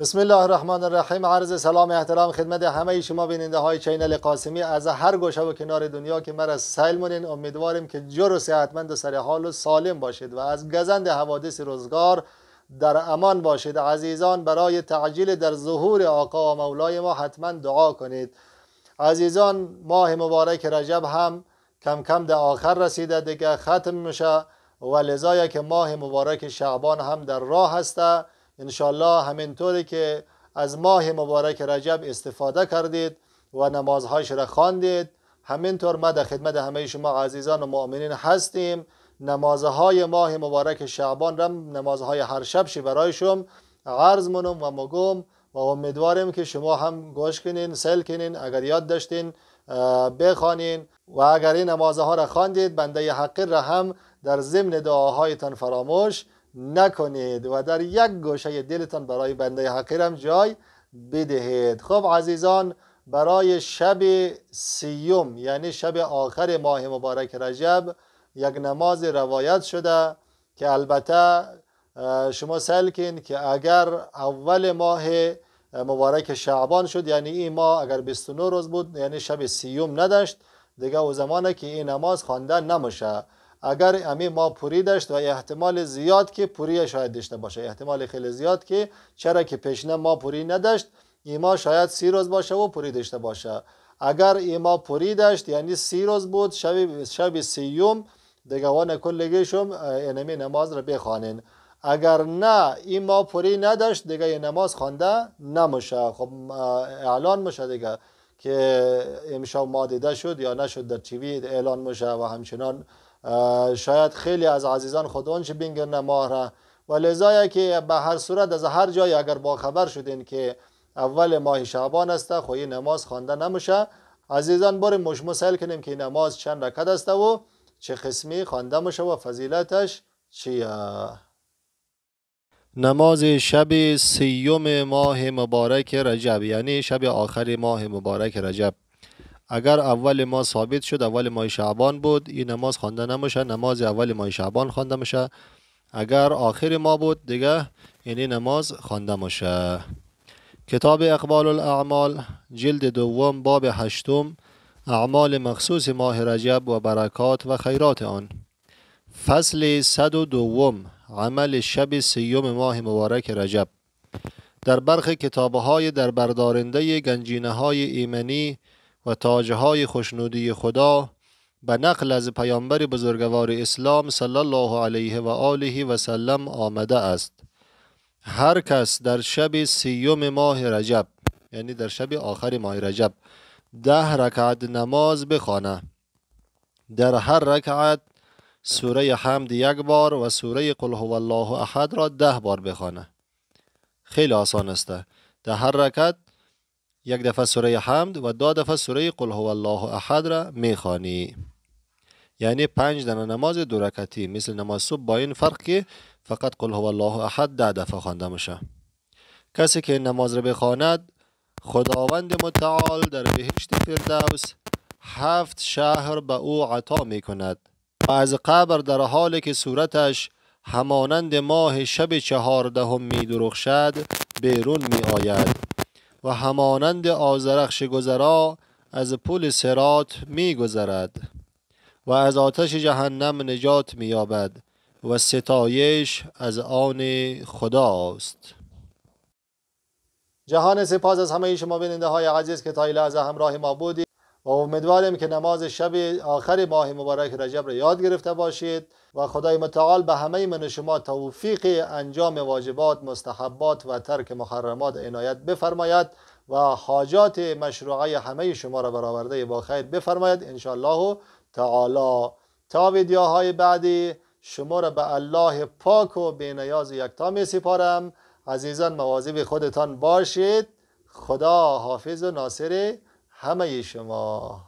بسم الله الرحمن الرحیم. عرض سلام احترام خدمت همه شما بیننده های چینل قاسمی از هر گوشه و کنار دنیا که مرا سیل مونین. امیدواریم که جور و صحتمند و سر حال و سالم باشید و از گزند حوادث روزگار در امان باشید. عزیزان، برای تعجیل در ظهور آقا و مولای ما حتما دعا کنید. عزیزان، ماه مبارک رجب هم کم کم در آخر رسیده، دیگه ختم میشه و لذا که ماه مبارک شعبان هم در راه هسته. انشالله همینطوری که از ماه مبارک رجب استفاده کردید و نمازهایش را خواندید، همینطور ما در خدمت همه شما عزیزان و مؤمنین هستیم. نمازهای ماه مبارک شعبان را نمازهای هر شب برایشون عرض منم و مگم و امیدواریم که شما هم گوش کنین، سل کنین، اگر یاد داشتین بخوانین و اگر این نمازها را خواندید بنده حقیر را هم در ضمن دعاهایتان فراموش نکنید و در یک گوشه دلتان برای بنده حقیرم جای بدهید. خب عزیزان، برای شب سیوم یعنی شب آخر ماه مبارک رجب یک نماز روایت شده که البته شما سل کن که اگر اول ماه مبارک شعبان شد، یعنی این ماه اگر 29 روز بود، یعنی شب سیوم نداشت دیگه، او زمانه که این نماز خوانده نمیشه. اگر امی ما پوری داشت و احتمال زیاد که پوری شاید داشته باشه، احتمال خیلی زیاد که چرا که پیشنه ما پوری نداشت، ایما شاید 30 روز باشه و پوری داشته باشه. اگر ایما پوری داشت یعنی 30 روز بود، شب سیوم دیگه وان کلگیشم اینمی نماز را بخوانین. اگر نه ایما پوری نداشت دیگه این نماز خوانده نمیشه. خب اعلان میشه دیگه که امشب ما دیده شد یا نشد، در تیوی اعلان میشه و همچنان شاید خیلی از عزیزان خودونش بینگرن ماه را و لذا که به هر صورت از هر جای اگر با خبر شدین که اول ماه شعبان است خو این نماز خوانده نمیشه. عزیزان بریم مشمسل کنیم که نماز چند رکعت است و چه قسمی خوانده میشه و فضیلتش چیه. نماز شب سیوم ماه مبارک رجب یعنی شب آخر ماه مبارک رجب، اگر اول ماه ثابت شد اول ماه شعبان بود، این نماز خوانده نمیشه، نماز اول ماه شعبان خوانده میشه. اگر آخر ماه بود دیگه این نماز خوانده میشه. کتاب اقبال الاعمال جلد دوم باب 8 اعمال مخصوص ماه رجب و برکات و خیرات آن، فصل 102 عمل شب سیوم ماه مبارک رجب. در برخ کتابهای در بردارنده گنجینه های ایمنی و تاجهای خوشنودی خدا به نقل از پیامبر بزرگوار اسلام صلی الله علیه و آله و سلم آمده است: هر کس در شب سیوم ماه رجب یعنی در شب آخر ماه رجب 10 رکعت نماز بخوانه، در هر رکعت سوره حمد 1 بار و سوره قل هو الله احد را 10 بار بخوانه. خیلی آسان است. در هر رکعت یک دفعه سوره حمد و 2 دفعه سوره قل هو الله احد را میخوانی، یعنی 5 دانه نماز 2 رکعتی، مثل نماز صبح، با این فرق که فقط قل هو الله احد 10 دفعه خوانده میشه. کسی که این نماز را بخواند خداوند متعال در بهشت فردوس 7 شهر به او عطا میکند و از قبر در حالی که صورتش همانند ماه شب 14 می درخشد بیرون می آید و همانند آذرخش گذرا از پل صراط می گذرد و از آتش جهنم نجات می یابد و ستایش از آن خداست. جهان سپاس از همه شما بیننده های عزیز که تا لحظه همراه ما بودید و امیدواریم که نماز شب آخر ماه مبارک رجب را یاد گرفته باشید و خدای متعال به همه من و شما توفیق انجام واجبات، مستحبات و ترک محرمات عنایت بفرماید و حاجات مشروعه همه شما را برآورده با خیر بفرماید ان شاء الله تعالی. تا ویدیوهای بعدی شما را به الله پاک و بی‌نیاز یکتا می سپارم. عزیزان مواظب خودتان باشید. خدا حافظ و ناصر همه شما.